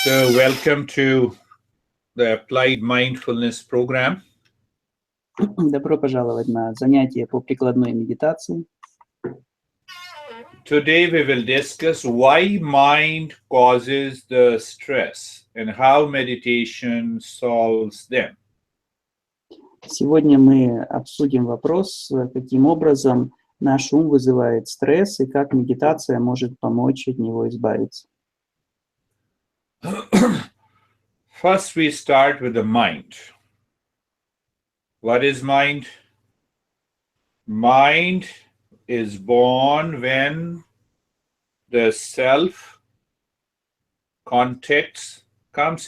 So, welcome to the Applied Mindfulness program. Добро пожаловать на занятие по прикладной медитации. Today we will discuss why mind causes the stress and how meditation solves them. Сегодня мы обсудим вопрос, каким образом наш ум вызывает стресс и как медитация может помочь от него избавиться. First, we start with the mind. What is mind? Mind is born when the self comes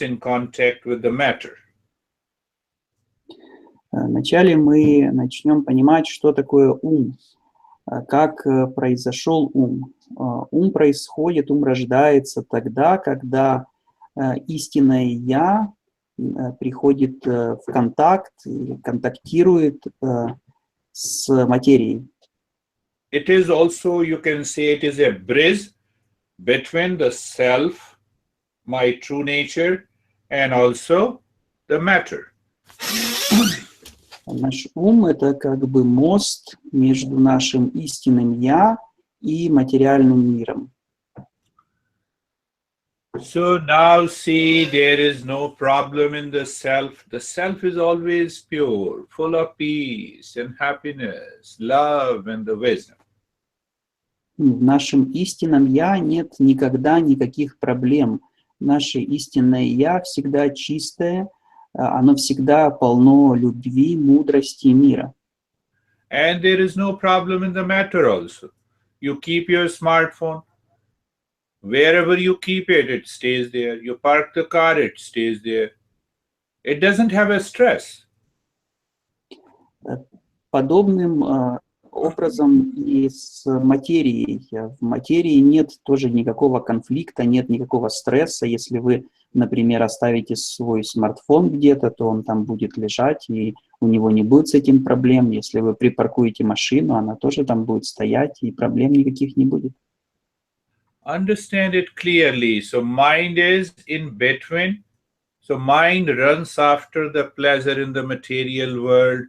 in contact with the matter. Вначале мы начнем понимать, что такое ум, как произошел ум. Ум происходит, ум рождается тогда, когда истинное «я» приходит в контакт, контактирует с материей. It is also, you can say, it is a bridge between the self, my true nature, and also the matter. Наш ум – это как бы мост между нашим истинным «я» и материальным миром. So now see, there is no problem in the self. The self is always pure, full of peace and happiness, love and the wisdom. В нашем истинном «я» нет никогда никаких проблем. Наше истинное «я» всегда чистое, оно всегда полно любви, мудрости и мира. And there is no problem in the matter also. You keep your smartphone. Wherever you keep it, it stays there. You park the car, it stays there. It doesn't have a stress. Подобным образом и с материей. В материи нет тоже никакого конфликта, нет никакого стресса. Если вы, например, оставите свой смартфон где-то, то он там будет лежать, и у него не будет с этим проблем. Если вы припаркуете машину, она тоже там будет стоять, и проблем никаких не будет. Understand it clearly. So mind is in between. So mind runs after the pleasure in the material world,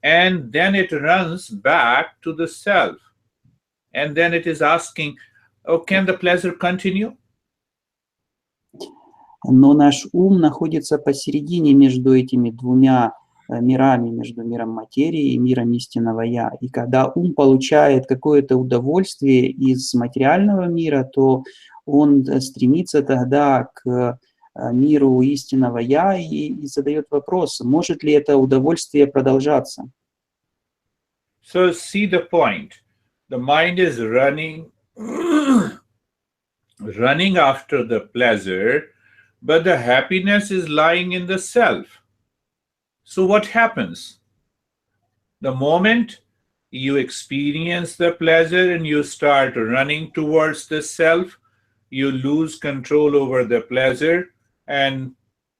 and then it runs back to the self. And then it is asking, oh, can the pleasure continue? Но наш ум находится посередине между этими двумя мирами, между миром материи и миром истинного «я». И когда ум получает какое-то удовольствие из материального мира, то он стремится тогда к миру истинного «я» и задает вопрос, может ли это удовольствие продолжаться. So see the point. The mind is running after the pleasure, but the happiness is lying in the self. So what happens? The moment you experience the pleasure and you start running towards the self, you lose control over the pleasure, and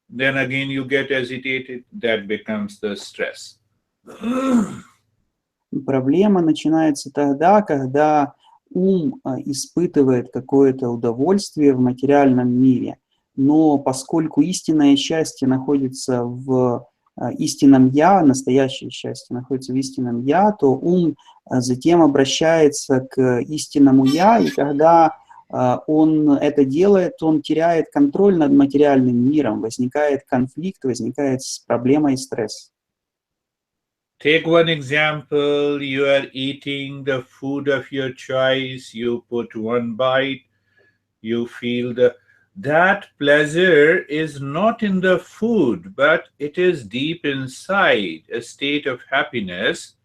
then again you get agitated. That becomes the stress. Проблема начинается тогда, когда ум испытывает какое-то удовольствие в материальном мире. Но поскольку истинное счастье находится в истинном «я», настоящее счастье находится в истинном «я», то ум затем обращается к истинному «я», и когда он это делает, он теряет контроль над материальным миром, возникает конфликт, возникает проблема и стресс. Take one example, you are eating the food of your choice, you put one bite, you feel that pleasure is not in the food, but it is deep inside, a state of happiness,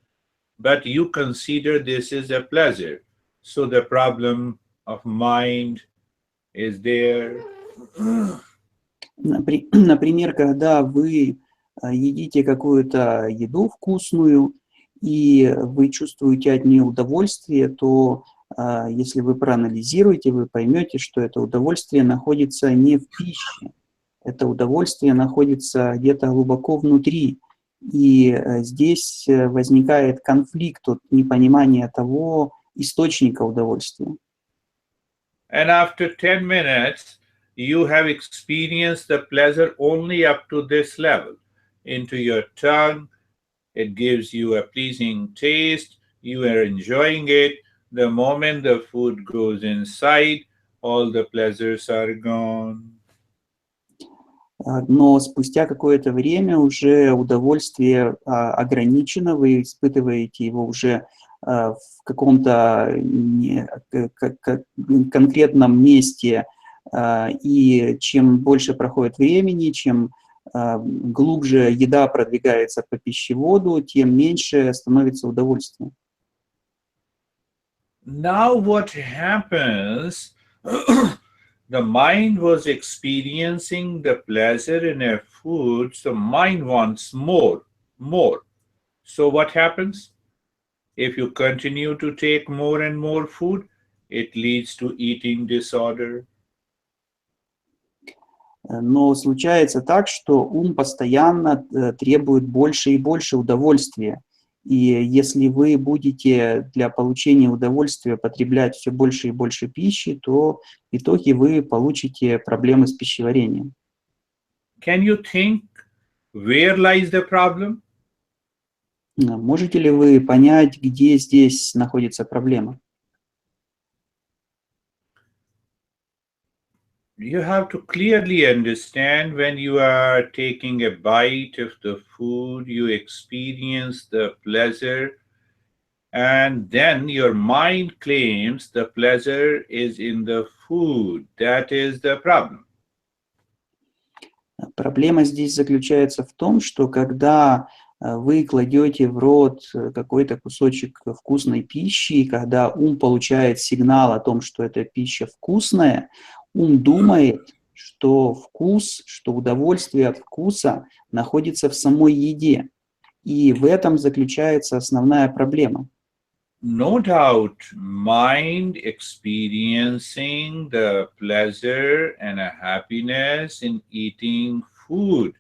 but you consider this is a pleasure. So the problem of mind is there. Например, когда вы едите какую-то еду вкусную, и вы чувствуете от нее удовольствие, то если вы проанализируете, вы поймете, что это удовольствие находится не в пище, это удовольствие находится где-то глубоко внутри. И здесь возникает конфликт от непонимания того источника удовольствия. And after 10 minutes, you have experienced the pleasure only up to this level. Into your tongue, it gives you a pleasing taste, you are enjoying it. The moment the food goes inside, all the pleasures are gone. Но спустя какое-то время уже удовольствие ограничено, вы испытываете его уже в каком-то конкретном месте, и чем больше проходит времени, чем глубже еда продвигается по пищеводу, тем меньше становится удовольствие. Now what happens? The mind was experiencing the pleasure in a food, so mind wants more, more. So what happens? If you continue to take more and more food, it leads to eating disorder. Но случается так, что ум постоянно требует больше и больше удовольствия. И если вы будете для получения удовольствия потреблять все больше и больше пищи, то в итоге вы получите проблемы с пищеварением. Can you think where lies the problem? Можете ли вы понять, где здесь находится проблема? You have to clearly understand when you are taking a bite of the food, you experience the pleasure, and then your mind claims the pleasure is in the food. That is the problem. Проблема здесь заключается в том, что когда вы кладете в рот какой-то кусочек вкусной пищи, и когда ум получает сигнал о том, что эта пища вкусная, ум думает, что вкус, что удовольствие от вкуса находится в самой еде. И в этом заключается основная проблема. No doubt, mind experiencing the pleasure and a happiness in eating food.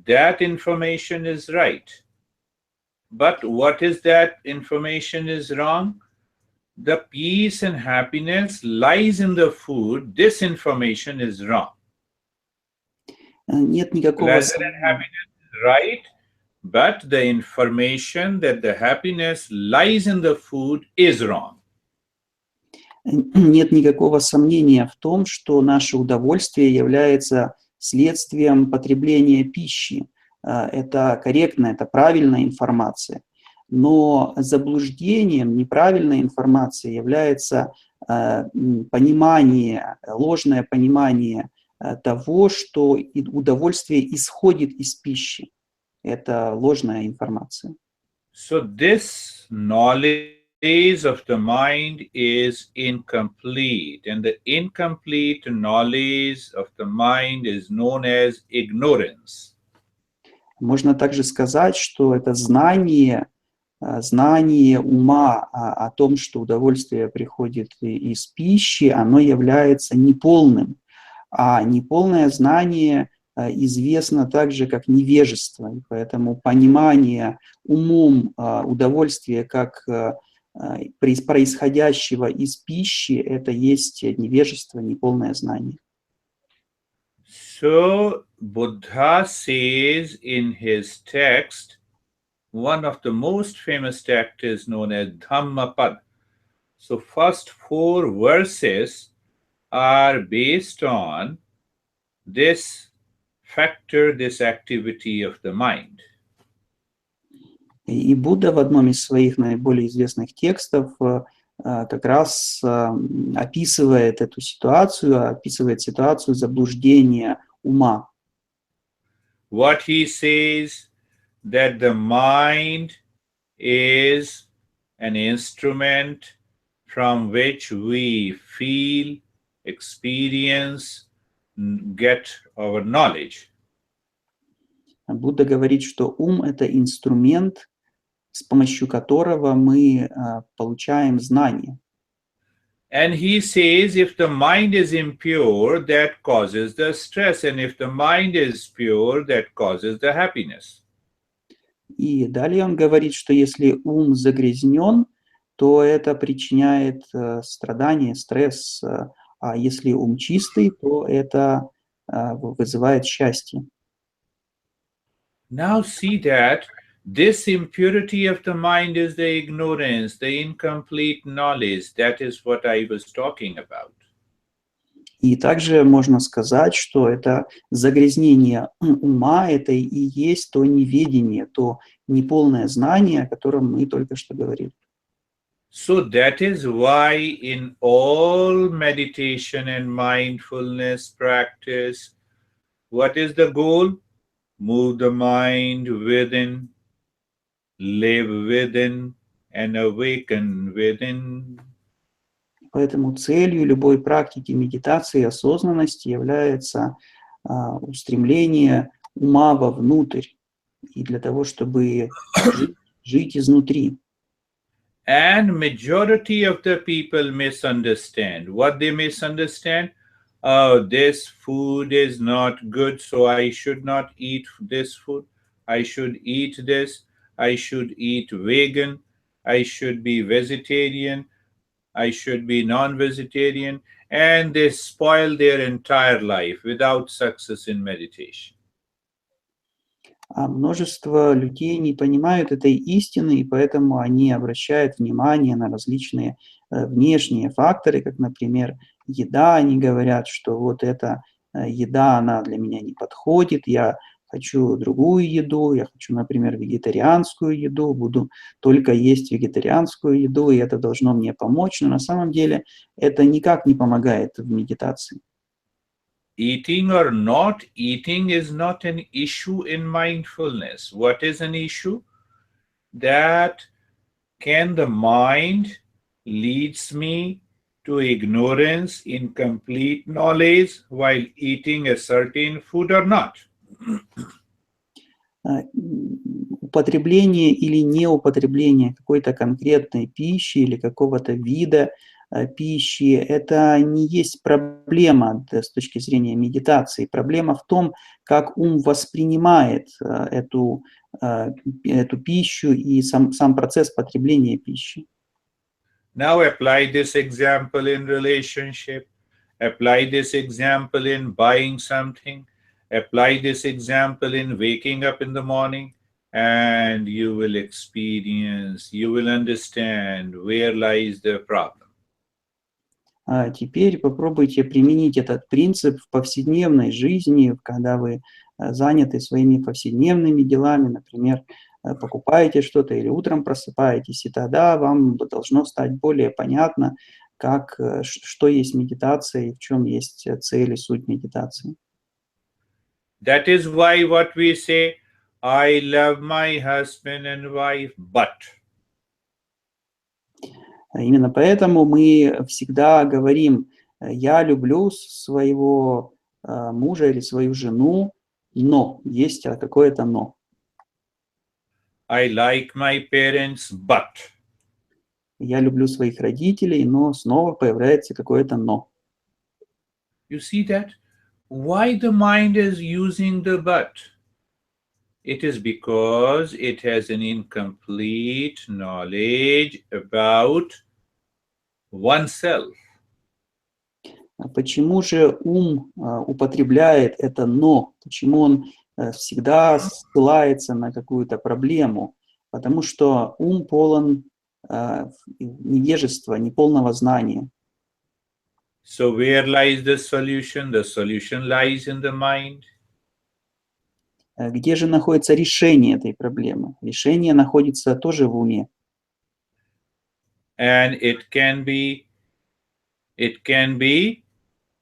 That information is right. But what is that information is wrong? The peace and happiness lies in the food. This information is wrong. Нет никакого Pleasure and happiness is right, but the information that the happiness lies in the food is wrong. Нет никакого сомнения в том, что наше удовольствие является следствием потребления пищи. Это корректная, это правильная информация. Но заблуждением, неправильной информацией является понимание, ложное понимание того, что удовольствие исходит из пищи. Это ложная информация. So this knowledge of the mind is incomplete, and the incomplete knowledge of the mind is known as ignorance. Можно также сказать, что это знание ума о том, что удовольствие приходит из пищи, оно является неполным. А неполное знание известно также как невежество. И поэтому понимание умом удовольствия как происходящего из пищи, это есть невежество, неполное знание. So Buddha says in his text, one of the most famous texts is known as Dhammapad. So first 4 verses are based on this factor, this activity of the mind. И Будда в одном из своих наиболее известных текстов как раз описывает эту ситуацию, описывает ситуацию заблуждения ума. What he says, that the mind is an instrument from which we feel, experience, get our knowledge. Будда говорит, что ум – это инструмент, с помощью которого мы получаем знания. And he says if the mind is impure, that causes the stress, and if the mind is pure, that causes the happiness. И далее он говорит, что если ум загрязнен, то это причиняет страдания, стресс, А если ум чистый, то это вызывает счастье. Now see that this impurity of the mind is the ignorance, the incomplete knowledge. That is what I was talking about. И также можно сказать, что это загрязнение ума, это и есть то неведение, то неполное знание, о котором мы только что говорили. So that is why in all meditation and mindfulness practice, what is the goal? Move the mind within, live within, and awaken within. Поэтому целью любой практики медитации и осознанности является устремление ума вовнутрь, и для того, чтобы жить изнутри. And majority of the people misunderstand. What they misunderstand? Oh, this food is not good, so I should not eat this food. I should eat this. I should eat vegan. I should be vegetarian. I should be non-vegetarian. And they spoil their entire life without success in meditation. А множество людей не понимают этой истины, и поэтому они обращают внимание на различные внешние факторы, как, например, еда. Они говорят, что вот эта еда, она для меня не подходит, я хочу другую еду, я хочу, например, вегетарианскую еду, буду только есть вегетарианскую еду, и это должно мне помочь. Но на самом деле это никак не помогает в медитации. Eating or not eating is not an issue in mindfulness. What is an issue? That can the mind leads me to ignorance, incomplete knowledge while eating a certain food or not? Употребление или неупотребление какой-то конкретной пищи или какого-то вида пищи – это не есть проблема с точки зрения медитации. Проблема в том, как ум воспринимает эту пищу и сам процесс потребления пищи. Now apply this example in relationship. Apply this example in buying something. Apply this example in waking up in the morning. And you will experience, you will understand where lies the problem. А теперь попробуйте применить этот принцип в повседневной жизни, когда вы заняты своими повседневными делами, например, покупаете что-то или утром просыпаетесь, и тогда вам должно стать более понятно, что есть медитация и в чем есть цель и суть медитации. That is why what we say, I love my husband and wife, but. Именно поэтому мы всегда говорим, я люблю своего мужа или свою жену, но есть какое-то но. I like my parents, but. Я люблю своих родителей, но снова появляется какое-то но. You see that? Why the mind is using the but? It is because it has an incomplete knowledge about oneself. Почему же ум употребляет это «но»? Почему он всегда ссылается на какую-то проблему? Потому что ум полон невежества, неполного знания. So where lies the solution? The solution lies in the mind. Где же находится решение этой проблемы? Решение находится тоже в уме. And it can be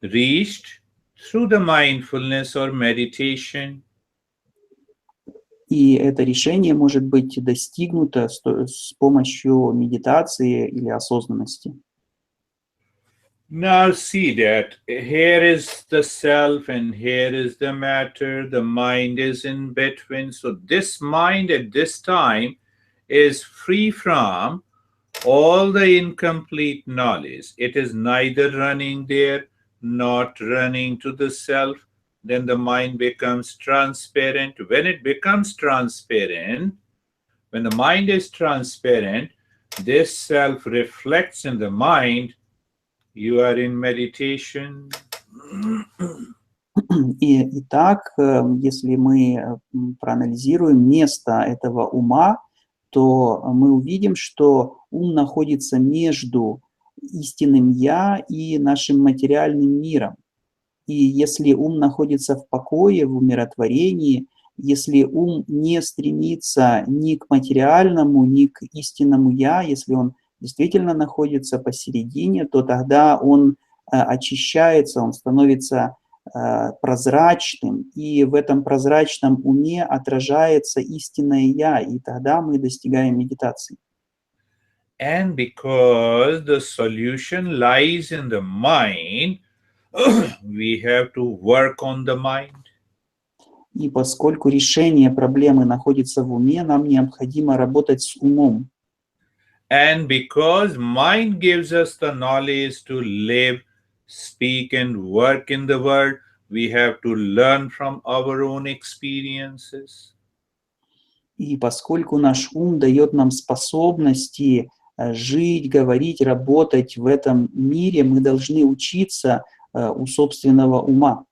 reached through the mindfulness or meditation. И это решение может быть достигнуто с помощью медитации или осознанности. Now see that here is the self and here is the matter. The mind is in between. So this mind at this time is free from all the incomplete knowledge. It is neither running there, not running to the self. Then the mind becomes transparent. When it becomes transparent, when the mind is transparent, this self reflects in the mind You are in meditation. Итак, если мы проанализируем место этого ума, то мы увидим, что ум находится между истинным «я» и нашим материальным миром. И если ум находится в покое, в умиротворении, если ум не стремится ни к материальному, ни к истинному «я», если он действительно находится посередине, то тогда он очищается, он становится прозрачным, и в этом прозрачном уме отражается истинное «я», и тогда мы достигаем медитации. And because the solution lies in the mind, we have to work on the mind. И поскольку решение проблемы находится в уме, нам необходимо работать с умом. And because mind gives us the knowledge to live, speak, and work in the world, we have to learn from our own experiences. И поскольку наш ум дает нам способности жить, говорить, работать в этом мире, мы должны учиться у собственного ума.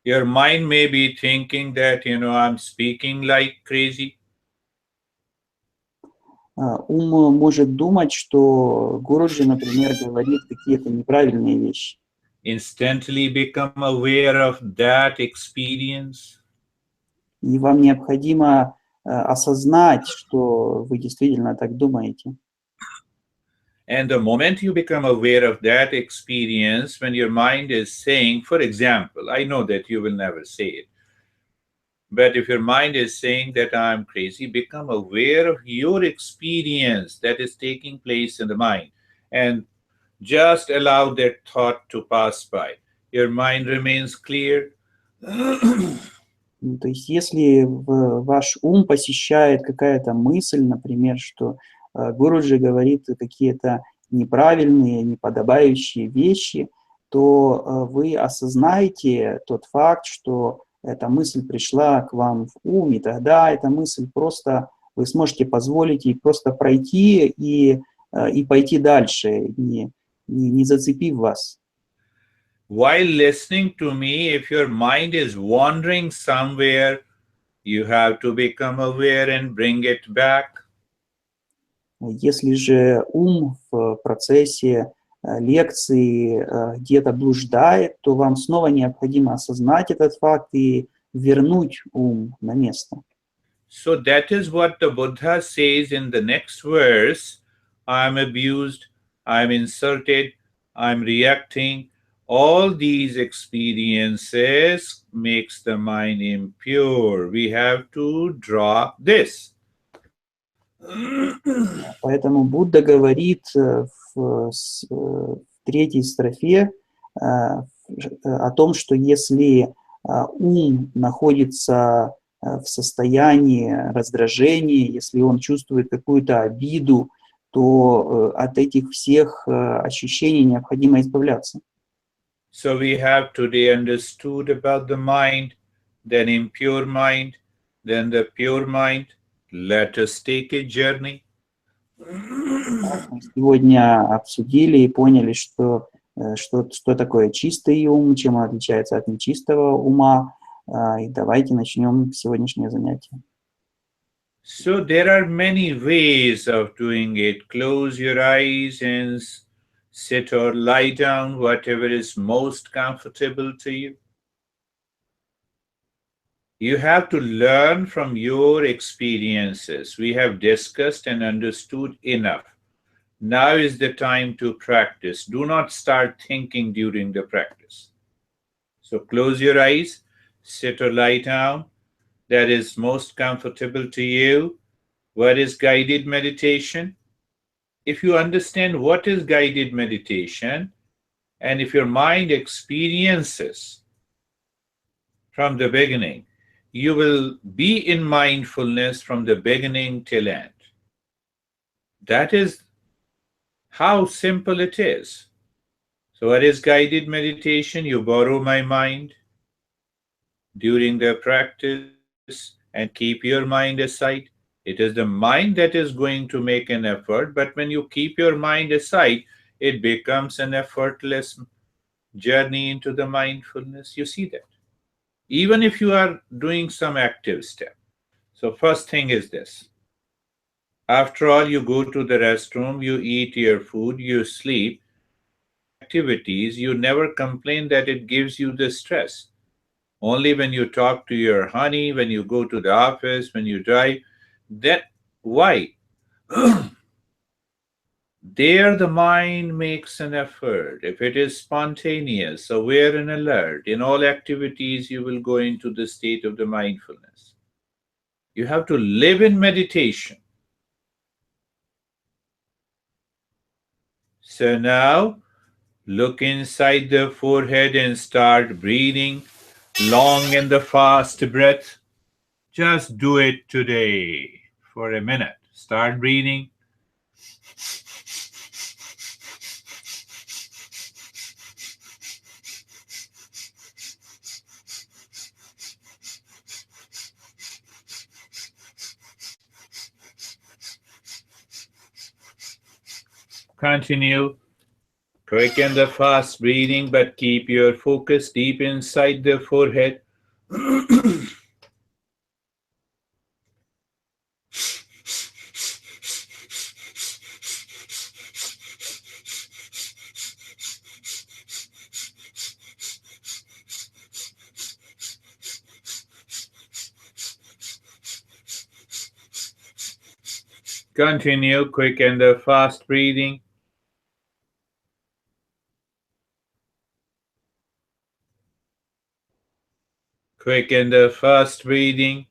Your mind may be thinking that, I'm speaking like crazy. Ум может думать, что Гуруджи, например, говорит какие-то неправильные вещи. Instantly become aware of that experience. И вам необходимо осознать, что вы действительно так думаете. And the moment you become aware of that experience, when your mind is saying, for example, I know that you will never say it, but if your mind is saying that I'm crazy, become aware of your experience that is taking place in the mind and just allow that thought to pass by. Your mind remains clear. То есть если ваш ум посещает какая-то мысль, например, что Гуруджи говорит какие-то неправильные, неподобающие вещи, то вы осознаете тот факт, что эта мысль пришла к вам в ум, и тогда эта мысль просто, вы сможете позволить ей просто пройти и пойти дальше, не зацепив вас. While listening to me, if your mind is wandering somewhere, you have to become aware and bring it back. Если же ум в процессе лекции где-то блуждает, то вам снова необходимо осознать этот факт и вернуть ум на место. So that is what the Buddha says in the next verse. I'm abused, I'm insulted, I'm reacting. All these experiences makes the mind impure. We have to drop this. Поэтому Будда говорит в третьей строфе о том, что если ум находится в состоянии раздражения, если он чувствует какую-то обиду, то от этих всех ощущений необходимо избавляться. So we have today understood about the mind, then impure mind, then the pure mind. Let us take a journey. Мы сегодня обсудили и поняли, что такое чистый ум, чем он отличается от нечистого ума. И давайте начнем сегодняшнее занятие. So there are many ways of doing it. Close your eyes and sit or lie down, whatever is most comfortable to you. You have to learn from your experiences. We have discussed and understood enough. Now is the time to practice. Do not start thinking during the practice. So close your eyes, sit or lie down. That is most comfortable to you. What is guided meditation? If you understand what is guided meditation, and if your mind experiences from the beginning, you will be in mindfulness from the beginning till end. That is how simple it is. So what is guided meditation? You borrow my mind during the practice and keep your mind aside. It is the mind that is going to make an effort, but when you keep your mind aside, it becomes an effortless journey into the mindfulness. You see that. Even if you are doing some active step. So, first thing is this. After all, you go to the restroom, you eat your food, you sleep, activities, you never complain that it gives you the stress. Only when you talk to your honey, when you go to the office, when you drive, that why? There the mind makes an effort. If it is spontaneous, aware and alert, in all activities you will go into the state of the mindfulness. You have to live in meditation. So now look inside the forehead and start breathing long and the fast breath. Just do it today for a minute. Start breathing. Continue. Quicken the fast breathing, but keep your focus deep inside the forehead. Continue. Quicken the fast breathing. Quicken the fast breathing.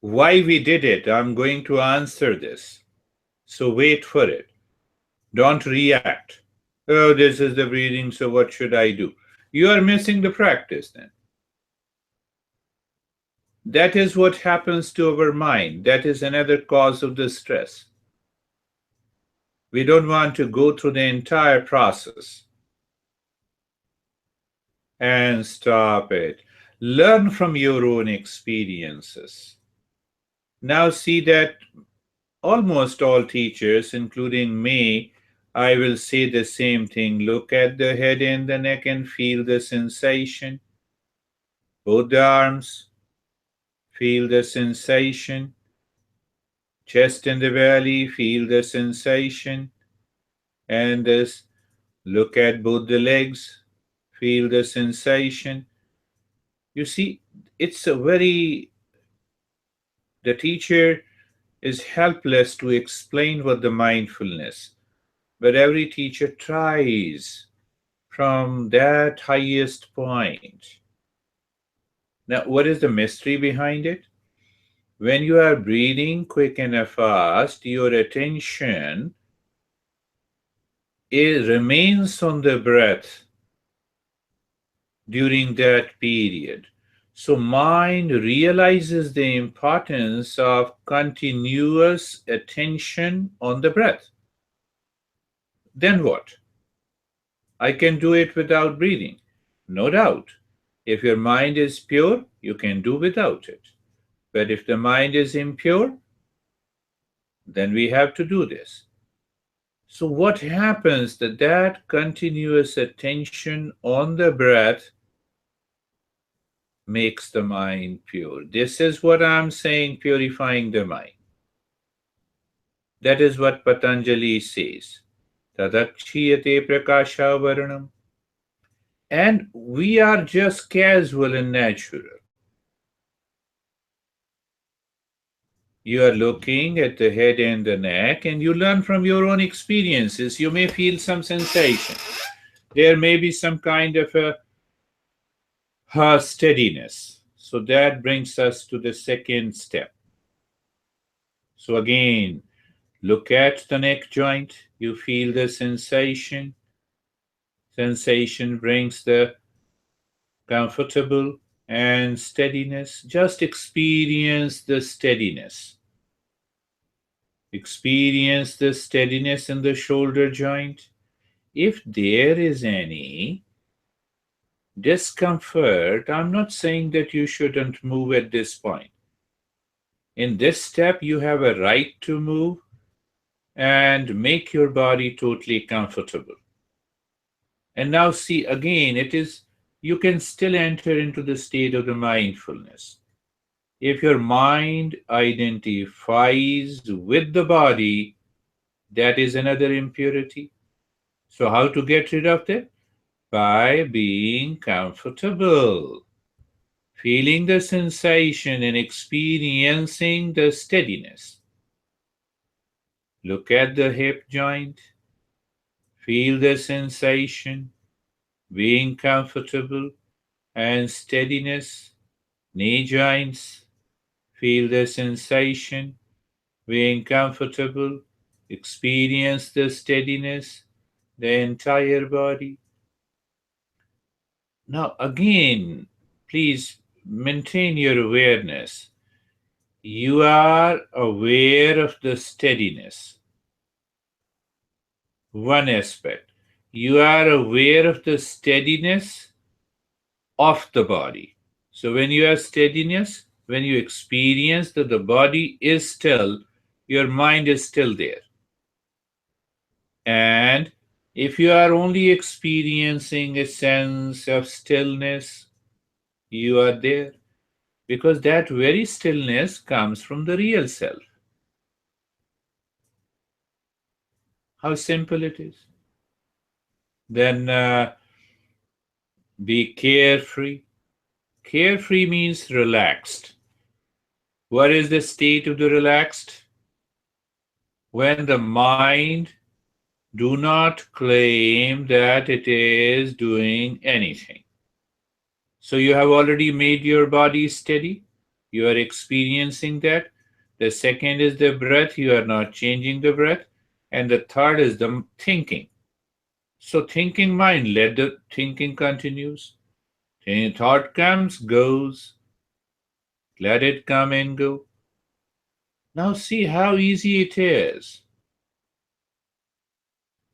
Why we did it, I'm going to answer this. So wait for it. Don't react. Oh, this is the breathing, so what should I do? You are missing the practice then. That is what happens to our mind. That is another cause of the stress. We don't want to go through the entire process. And stop it. Learn from your own experiences. Now see that almost all teachers, including me, I will say the same thing. Look at the head and the neck and feel the sensation. Both the arms, feel the sensation. Chest and the belly, feel the sensation. And this, look at both the legs, feel the sensation. You see, it's a very, the teacher is helpless to explain what the mindfulness, but every teacher tries from that highest point. Now, what is the mystery behind it? When you are breathing quick and fast, your attention it remains on the breath during that period. So mind realizes the importance of continuous attention on the breath. Then what? I can do it without breathing. No doubt. If your mind is pure, you can do without it. But if the mind is impure, then we have to do this. So what happens that continuous attention on the breath makes the mind pure. This is what I'm saying, purifying the mind. That is what Patanjali says. Tadakshiyate prakasha varanam. And we are just casual and natural. You are looking at the head and the neck, and you learn from your own experiences. You may feel some sensation. There may be some kind of a steadiness. So that brings us to the second step. So again, look at the neck joint. You feel the sensation. Sensation brings the comfortable and steadiness. Just experience the steadiness. Experience the steadiness in the shoulder joint. If there is any discomfort, I'm not saying that you shouldn't move at this point. In this step, you have a right to move and make your body totally comfortable. And now see again, you can still enter into the state of the mindfulness. If your mind identifies with the body, that is another impurity. So how to get rid of that? By being comfortable, feeling the sensation and experiencing the steadiness. Look at the hip joint, feel the sensation, being comfortable and steadiness. Knee joints, feel the sensation, being comfortable, experience the steadiness, the entire body. Now, again, please maintain your awareness. You are aware of the steadiness. One aspect. You are aware of the steadiness of the body. So, when you have steadiness, when you experience that the body is still, your mind is still there. And if you are only experiencing a sense of stillness, you are there because that very stillness comes from the real self. How simple it is. Then be carefree. Carefree means relaxed. What is the state of the relaxed? When the mind do not claim that it is doing anything. So you have already made your body steady. You are experiencing that. The second is the breath. You are not changing the breath. And the third is the thinking. So thinking mind, let the thinking continues. Thought comes, goes. Let it come and go. Now see how easy it is.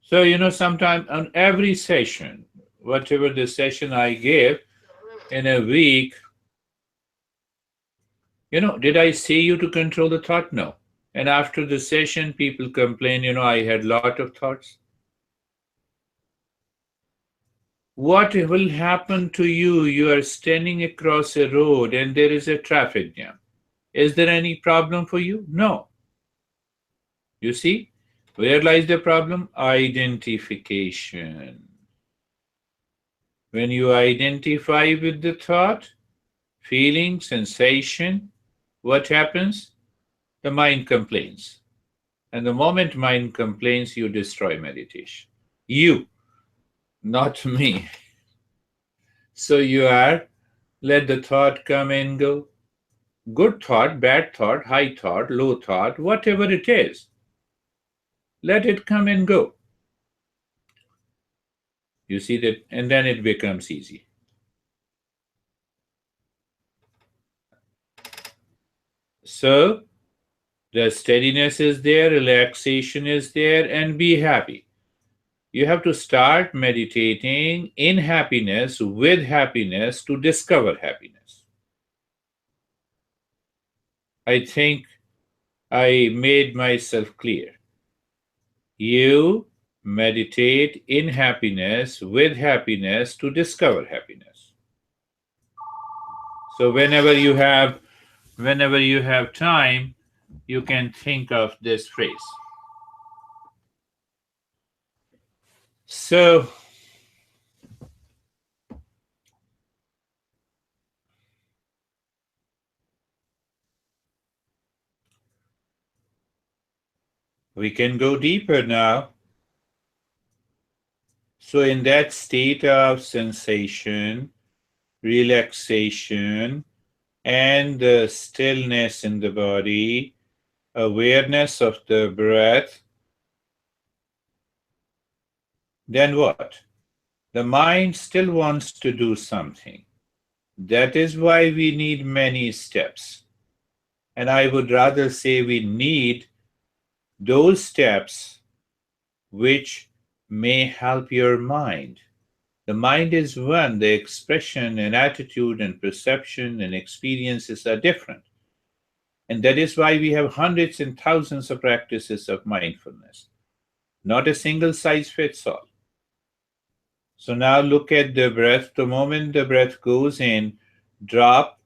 So, sometimes on every session, whatever the session I give in a week, did I say you to control the thought? No. And after the session, people complain, I had a lot of thoughts. What will happen to you? You are standing across a road and there is a traffic jam. Is there any problem for you? No. You see, where lies the problem? Identification. When you identify with the thought, feeling, sensation, what happens? The mind complains. And the moment mind complains, you destroy meditation. You, not me. So let the thought come and go. Good thought, bad thought, high thought, low thought, whatever it is. Let it come and go. You see that, and then it becomes easy. So, the steadiness is there, relaxation is there, and be happy. You have to start meditating in happiness, with happiness, to discover happiness. I think I made myself clear. You meditate in happiness, with happiness, to discover happiness. So whenever you have time, you can think of this phrase. So we can go deeper now. So in that state of sensation, relaxation, and the stillness in the body, awareness of the breath, then what? The mind still wants to do something. That is why we need many steps. And I would rather say we need those steps which may help your mind. The mind is one, the expression and attitude and perception and experiences are different. And that is why we have hundreds and thousands of practices of mindfulness, not a single size fits all. So now look at the breath. The moment the breath goes in, drop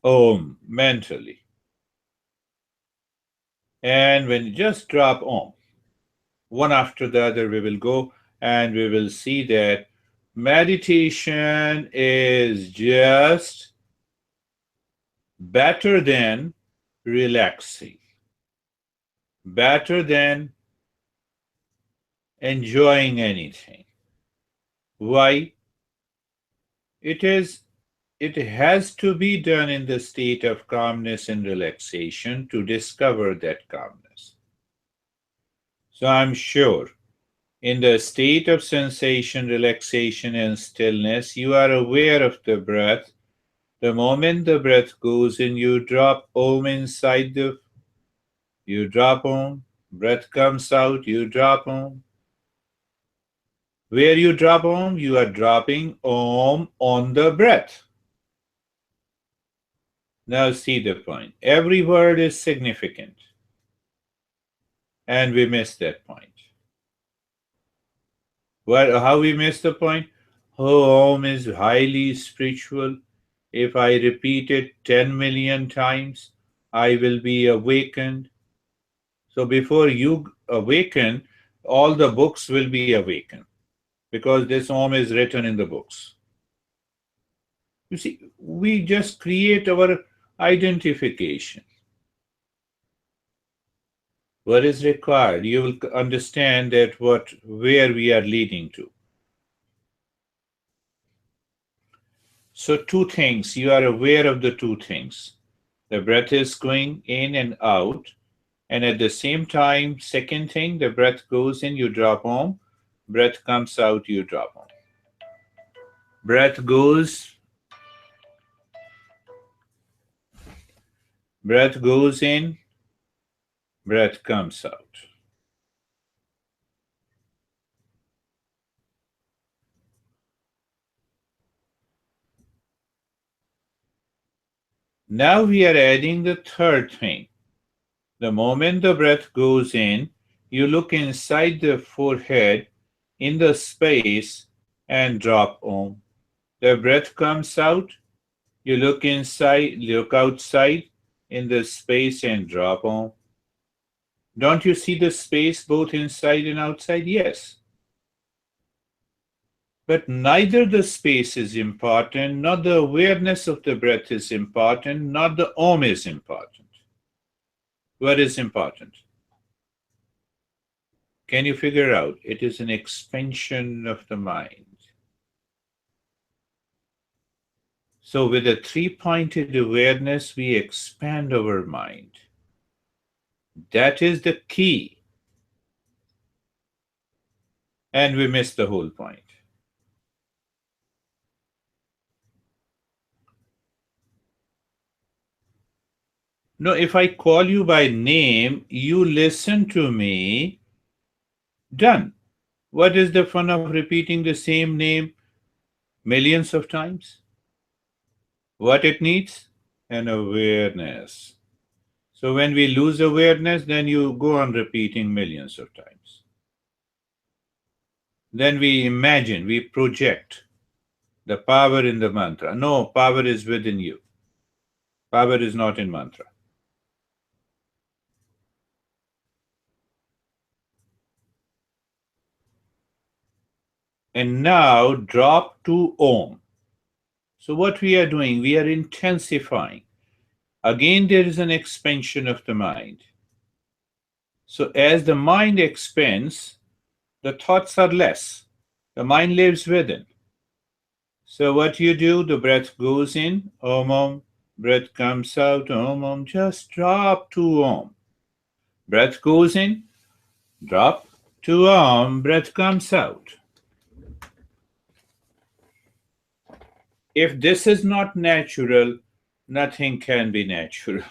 Om mentally. And when you just drop Om, one after the other, we will go and we will see that meditation is just better than relaxing, better than enjoying anything. Why? It is it has to be done in the state of calmness and relaxation to discover that calmness. So I'm sure in the state of sensation, relaxation, and stillness, you are aware of the breath. The moment the breath goes in, you drop Om inside you drop Om. Breath comes out, you drop Om. Where you drop Om, you are dropping Om on the breath. Now see the point. Every word is significant. And we miss that point. How we miss the point? Oh, Om is highly spiritual. If I repeat it 10 million times, I will be awakened. So before you awaken, all the books will be awakened because this Om is written in the books. You see, we just create our identification. What is required? You will understand that where we are leading to. So two things, you are aware of the two things. The breath is going in and out, and at the same time, second thing, the breath goes in, you drop Om. Breath comes out, you drop Om. Breath goes in, breath comes out. Now we are adding the third thing. The moment the breath goes in, you look inside the forehead in the space and drop Om. The breath comes out, you look outside in the space and drop Om. Don't you see the space both inside and outside? Yes. But neither the space is important, nor the awareness of the breath is important, nor the Om is important. What is important? Can you figure out? It is an expansion of the mind. So with a three-pointed awareness, we expand our mind. That is the key. And we miss the whole point. No, if I call you by name, you listen to me, done. What is the fun of repeating the same name millions of times? What it needs? An awareness. So when we lose awareness, then you go on repeating millions of times. Then we imagine, we project the power in the mantra. No, power is within you. Power is not in mantra. And now drop to Om. So what we are doing, we are intensifying. Again, there is an expansion of the mind. So as the mind expands, the thoughts are less. The mind lives within. So what you do, the breath goes in, Om Om, breath comes out, Om Om, just drop to Om. Breath goes in, drop to Om, breath comes out. If this is not natural, nothing can be natural.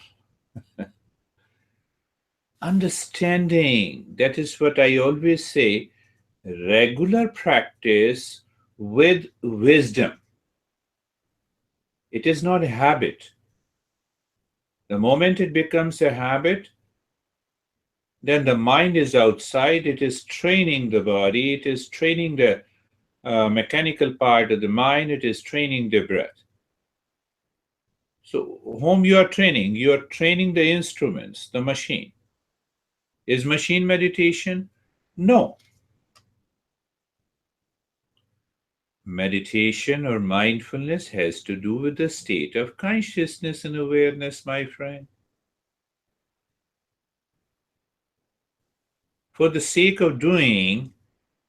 Understanding, that is what I always say, regular practice with wisdom. It is not a habit. The moment it becomes a habit, then the mind is outside, it is training the body, it is training the mechanical part of the mind, it is training the breath. So, whom you are training the instruments, the machine. Is machine meditation? No. Meditation or mindfulness has to do with the state of consciousness and awareness, my friend. For the sake of doing,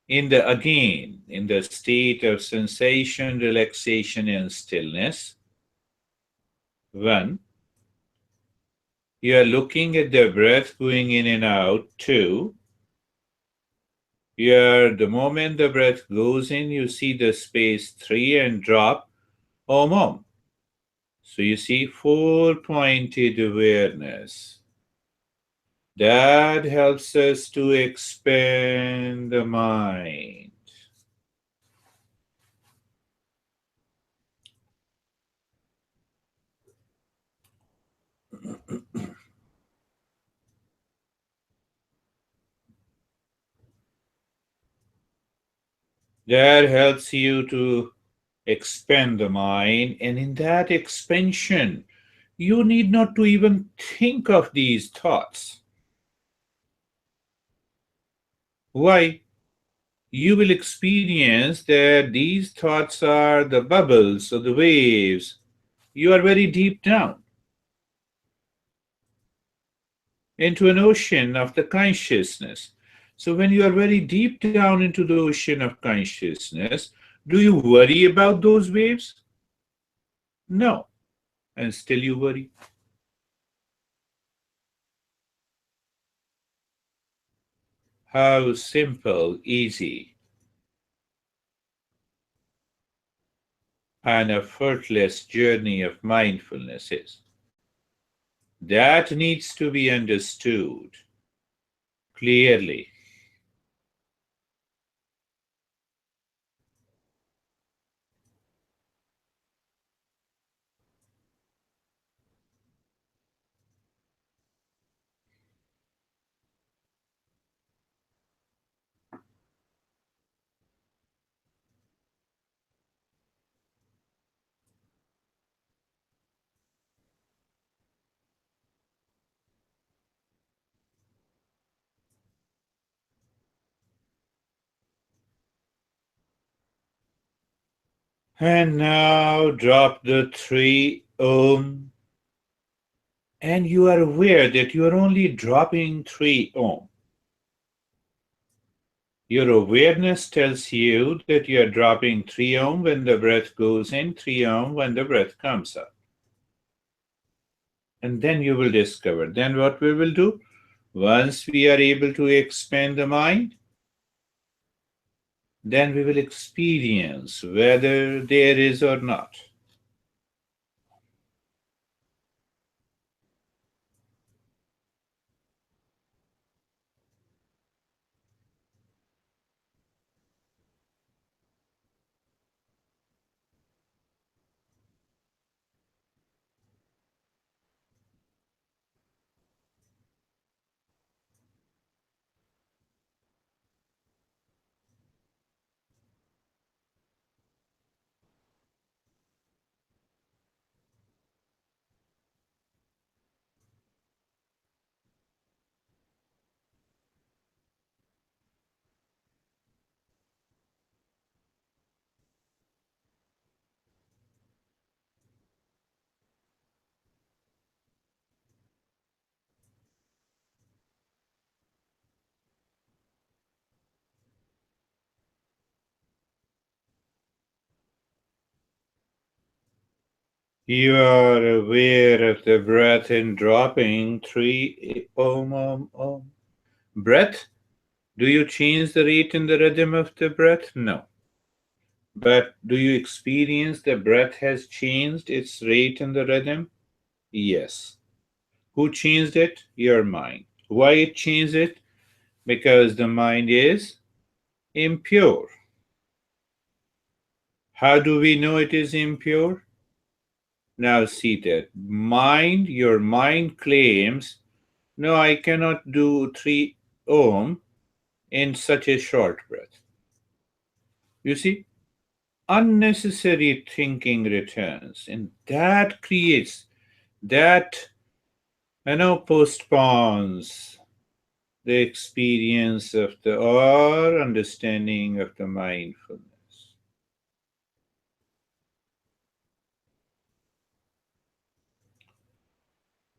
in the state of sensation, relaxation, and stillness, one, you are looking at the breath going in and out. Two, the moment the breath goes in, you see the space 3 and drop om. So you see full pointed awareness. That helps us to expand the mind. That helps you to expand the mind, and in that expansion, you need not to even think of these thoughts. Why? You will experience that these thoughts are the bubbles or the waves. You are very deep down into an ocean of the consciousness. So, when you are very deep down into the ocean of consciousness, do you worry about those waves? No. And still you worry. How simple, easy, and effortless journey of mindfulness is. That needs to be understood clearly. And now drop the 3 Om, and you are aware that you are only dropping 3 Om. Your awareness tells you that you are dropping 3 Om when the breath goes in, 3 Om when the breath comes out. And then you will discover. Then what we will do? Once we are able to expand the mind, then we will experience whether there is or not. You are aware of the breath in dropping 3 Om. Breath? Do you change the rate and the rhythm of the breath? No. But do you experience the breath has changed its rate and the rhythm? Yes. Who changed it? Your mind. Why it changed it? Because the mind is impure. How do we know it is impure? Now see that your mind claims, no, I cannot do 3 Om in such a short breath. You see, unnecessary thinking returns, and that creates, that, postpones the experience of the or understanding of the mindfulness.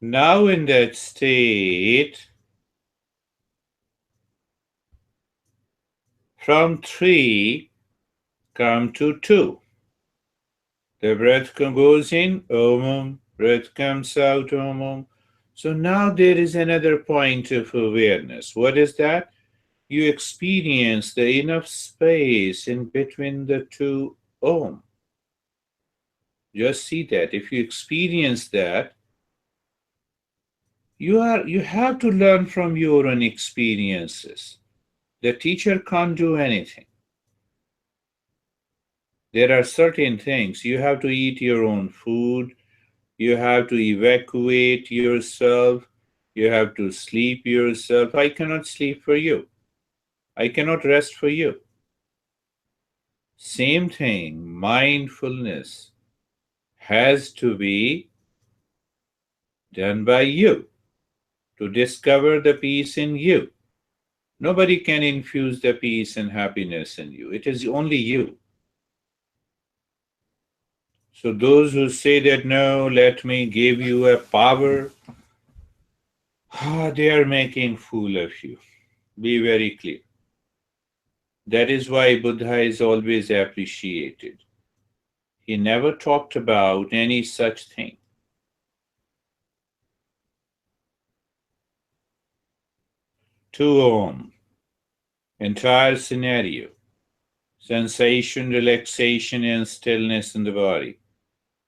Now, in that state, from 3, come to 2. The breath goes in, Om, breath comes out, Om. So now there is another point of awareness. What is that? You experience the enough space in between the 2 Om. Just see that. If you experience that, you have to learn from your own experiences. The teacher can't do anything. There are certain things. You have to eat your own food. You have to evacuate yourself. You have to sleep yourself. I cannot sleep for you. I cannot rest for you. Same thing, mindfulness has to be done by you to discover the peace in you. Nobody can infuse the peace and happiness in you. It is only you. So those who say that, no, let me give you a power, they are making fool of you. Be very clear. That is why Buddha is always appreciated. He never talked about any such thing. To Om, entire scenario, sensation, relaxation, and stillness in the body.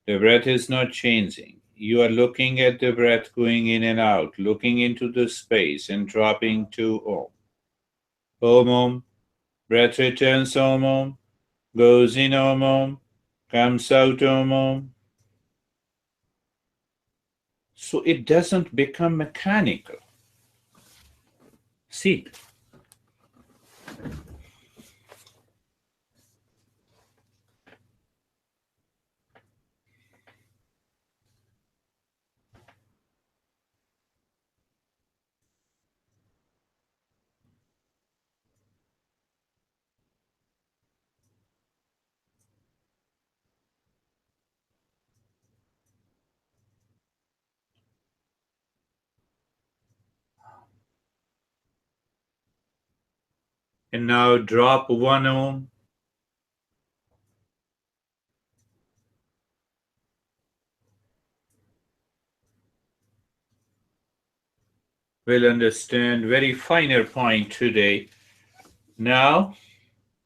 The breath is not changing. You are looking at the breath going in and out, looking into the space and dropping to Om. Om Om, breath returns Om Om, goes in Om Om, comes out Om Om. So it doesn't become mechanical. See, and now drop 1 Om. We'll understand very finer point today. Now,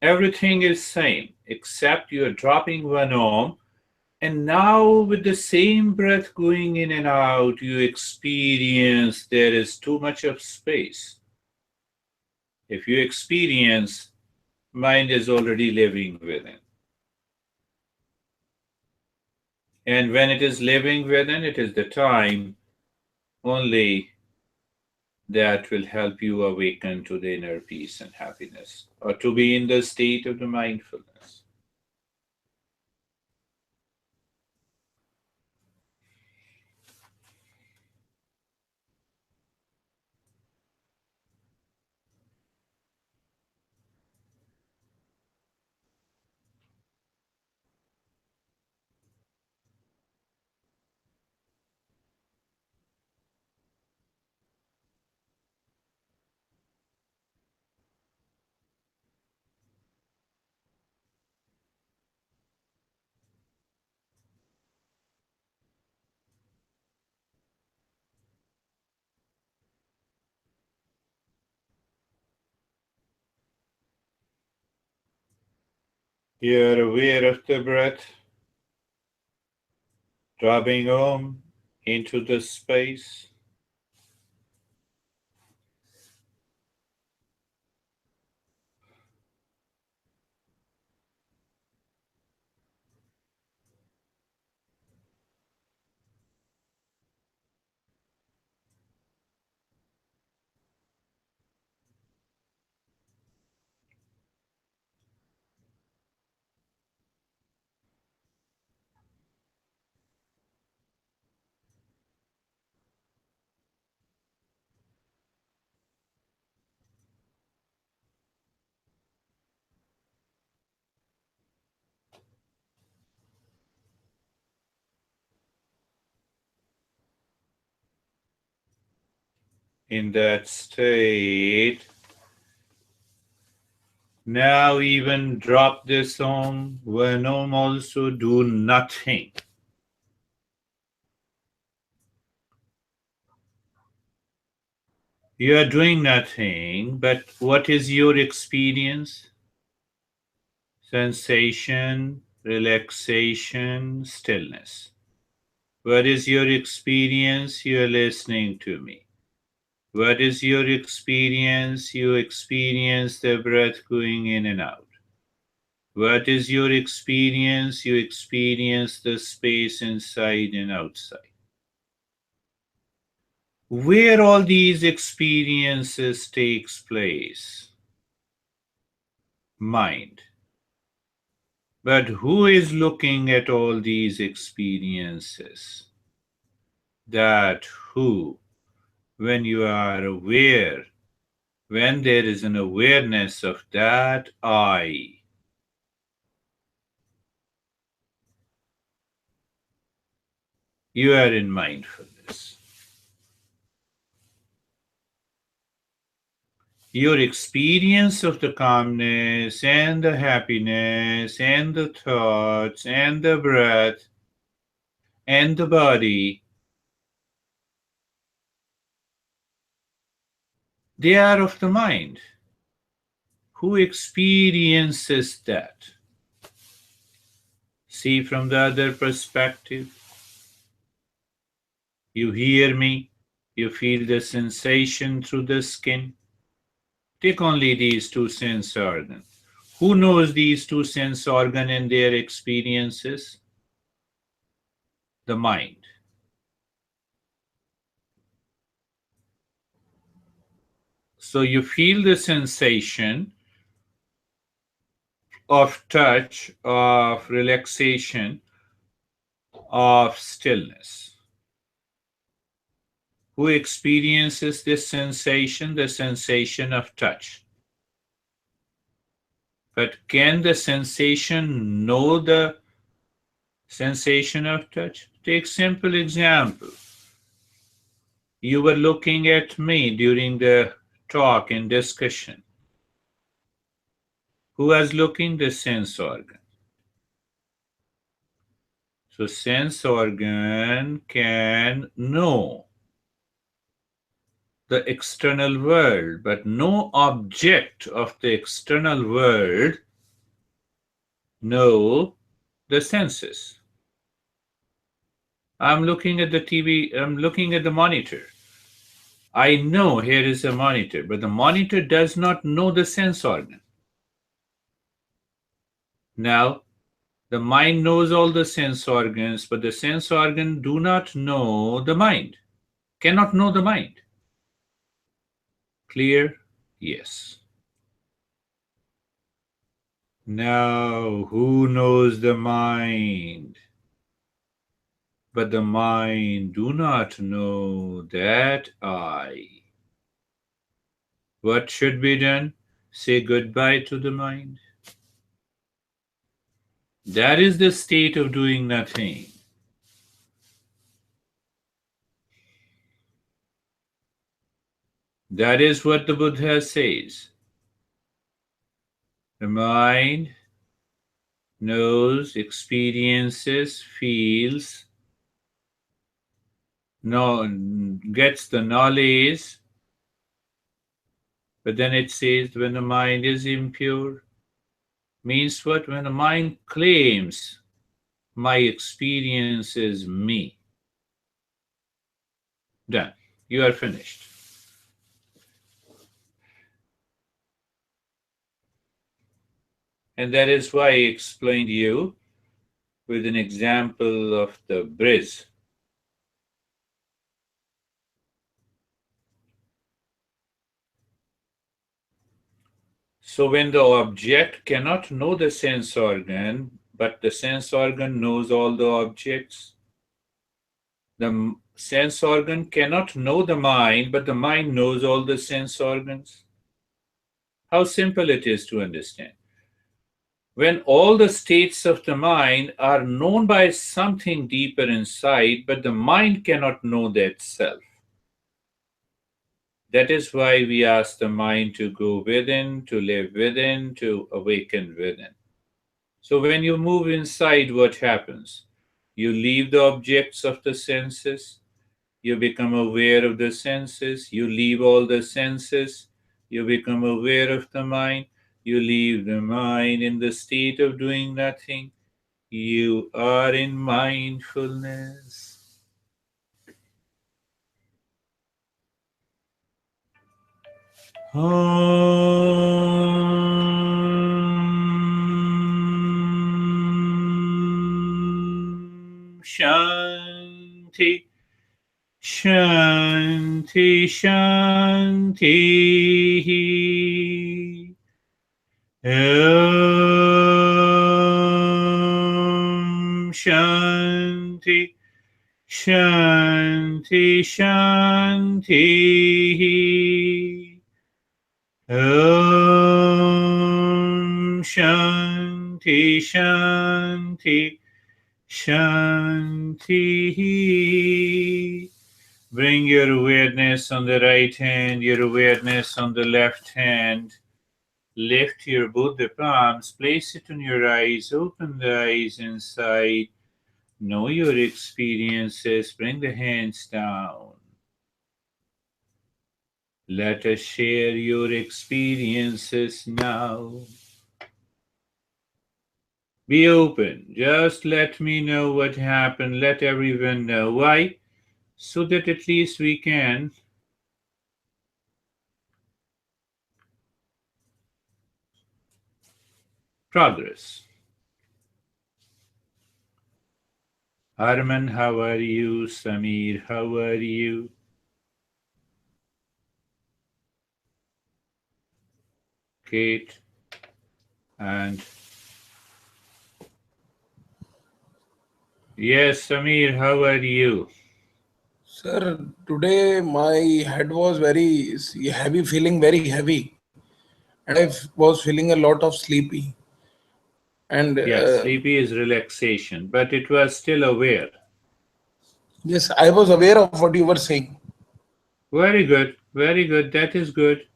everything is same, except you are dropping 1 Om, and now with the same breath going in and out, you experience there is too much of space. If you experience, mind is already living within. And when it is living within, it is the time only that will help you awaken to the inner peace and happiness, or to be in the state of the mindfulness. You are aware of the breath, dropping Om into the space. in that state, now even drop this Om, when Om also do nothing. You are doing nothing, but what is your experience? Sensation, relaxation, stillness. What is your experience? You are listening to me. What is your experience? You experience the breath going in and out. What is your experience? You experience the space inside and outside. Where all these experiences takes place? Mind. But who is looking at all these experiences? That who, when you are aware, when there is an awareness of that I, you are in mindfulness. Your experience of the calmness and the happiness and the thoughts and the breath and the body, they are of the mind. Who experiences that? See from the other perspective. You hear me, you feel the sensation through the skin. Take only these two sense organs. Who knows these two sense organs and their experiences? The mind. So you feel the sensation of touch, of relaxation, of stillness. Who experiences this sensation? The sensation of touch. But can the sensation know the sensation of touch? Take simple example. You were looking at me during the talk and discussion. Who was looking? The sense organ. So sense organ can know the external world, but no object of the external world know the senses. I'm looking at the TV, I'm looking at the monitor. I know here is a monitor, but the monitor does not know the sense organ. Now, the mind knows all the sense organs, but the sense organ do not know the mind, cannot know the mind. Clear? Yes. Now, who knows the mind? But the mind do not know that I. What should be done? Say goodbye to the mind. That is the state of doing nothing. That is what the Buddha says. The mind knows, experiences, feels, gets the knowledge, but then it says when the mind is impure, means what? When the mind claims my experience is me. Done. You are finished. And that is why I explained you with an example of the bridge. So when the object cannot know the sense organ, but the sense organ knows all the objects, the sense organ cannot know the mind, but the mind knows all the sense organs. How simple it is to understand. When all the states of the mind are known by something deeper inside, but the mind cannot know that self. That is why we ask the mind to go within, to live within, to awaken within. So when you move inside, what happens? You leave the objects of the senses, you become aware of the senses, you leave all the senses, you become aware of the mind, you leave the mind in the state of doing nothing. You are in mindfulness. Shanti, Shanti, Shanti. Shanti, Shanti, Shanti. Shanti, Shanti, Shanti. Bring your awareness on the right hand, your awareness on the left hand. Lift your both the palms, place it on your eyes, open the eyes inside. Know your experiences, bring the hands down. Let us share your experiences now. Be open. Just let me know what happened. Let everyone know. Why? So that at least we can progress. Arman, how are you? Samir, how are you? Kate and yes, Samir, how are you? Sir, today my head was very heavy, feeling very heavy, and was feeling a lot of sleepy. And Yes, sleepy is relaxation, but it was still aware. yes, I was aware of what you were saying. Very good, very good. That is good.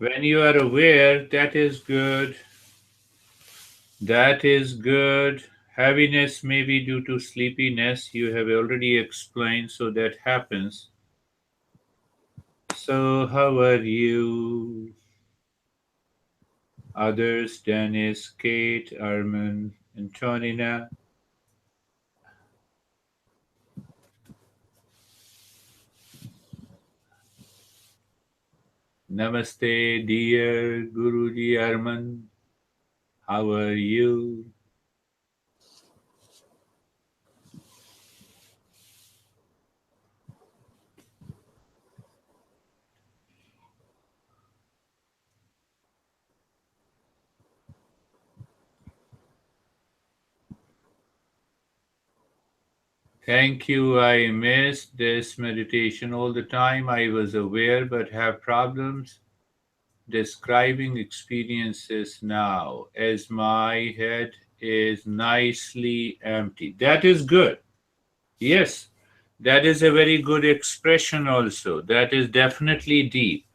When you are aware, that is good. That is good. Heaviness may be due to sleepiness. You have already explained, so that happens. So, how are you? Others, Dennis, Kate, Armin, Antonina. Namaste, dear Guruji Arman. How are you? Thank you. I missed this meditation all the time. I was aware but have problems describing experiences now as my head is nicely empty. That is good. Yes, that is a very good expression also. That is definitely deep.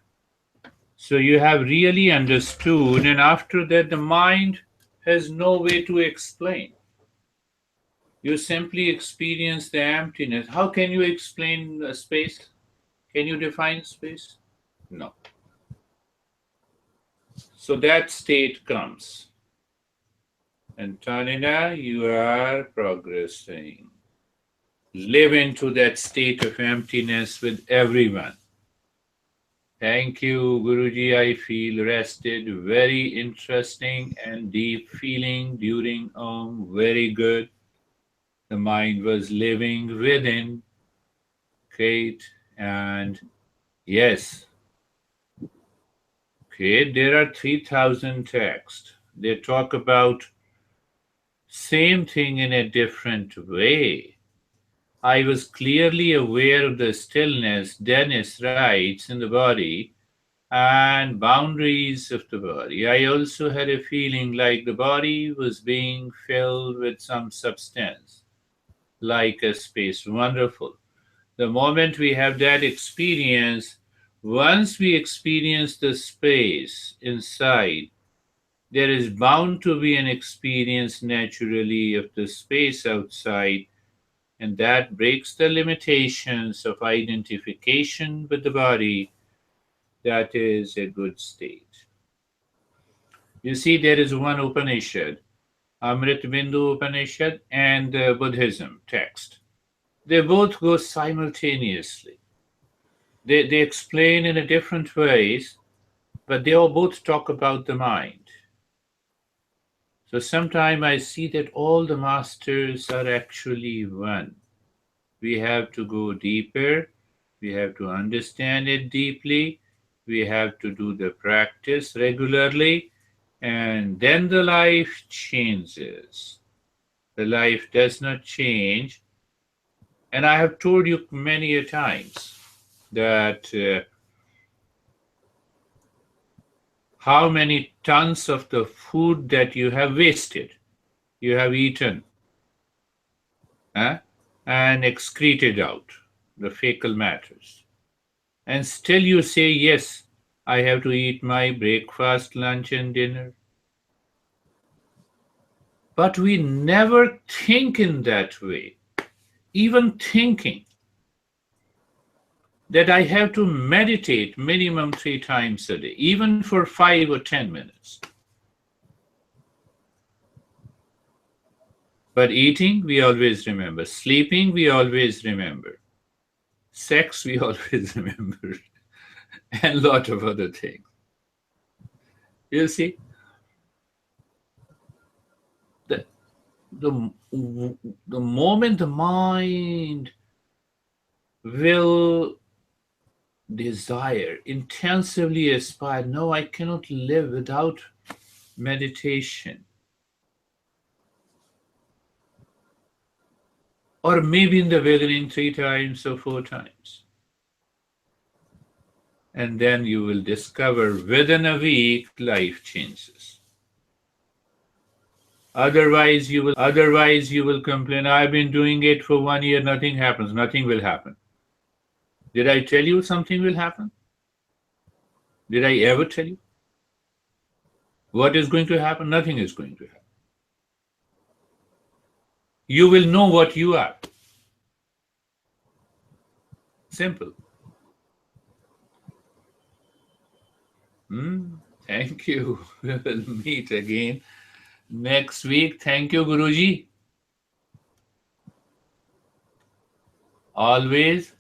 So you have really understood, and after that, the mind has no way to explain. You simply experience the emptiness. How can you explain space? Can you define space? No. So that state comes. And Tanina, you are progressing. Live into that state of emptiness with everyone. Thank you, Guruji. I feel rested. Very interesting and deep feeling during Om. Very good. The mind was living within Kate. And yes, Kate, there are 3,000 texts. They talk about same thing in a different way. I was clearly aware of the stillness, Dennis writes, in the body and boundaries of the body. I also had a feeling like the body was being filled with some substance, like a space. Wonderful. The moment we have that experience, once we experience the space inside, there is bound to be an experience naturally of the space outside, and that breaks the limitations of identification with the body. That is a good state. You see, there is one Upanishad, Amrit Bindu Upanishad, and the Buddhism text. They both go simultaneously. They explain in a different ways, but they all both talk about the mind. So sometimes I see that all the masters are actually one. We have to go deeper. We have to understand it deeply. We have to do the practice regularly. And then the life changes. The life does not change. And I have told you many a times that how many tons of the food that you have wasted, you have eaten, and excreted out, the fecal matters. And still you say, yes, I have to eat my breakfast, lunch, and dinner. But we never think in that way. Even thinking that I have to meditate minimum 3 times a day, even for 5 or 10 minutes. But eating, we always remember. Sleeping, we always remember. Sex, we always remember. And a lot of other things. You see, the moment the mind will desire, intensively aspire, no, I cannot live without meditation. Or maybe in the beginning 3 times or 4 times. And then you will discover within a week life changes. Otherwise you will complain, I've been doing it for 1 year, nothing happens. Nothing will happen. Did I tell you something will happen? Did I ever tell you? What is going to happen? Nothing is going to happen. You will know what you are. Simple. Thank you. We will meet again next week. Thank you, Guruji. Always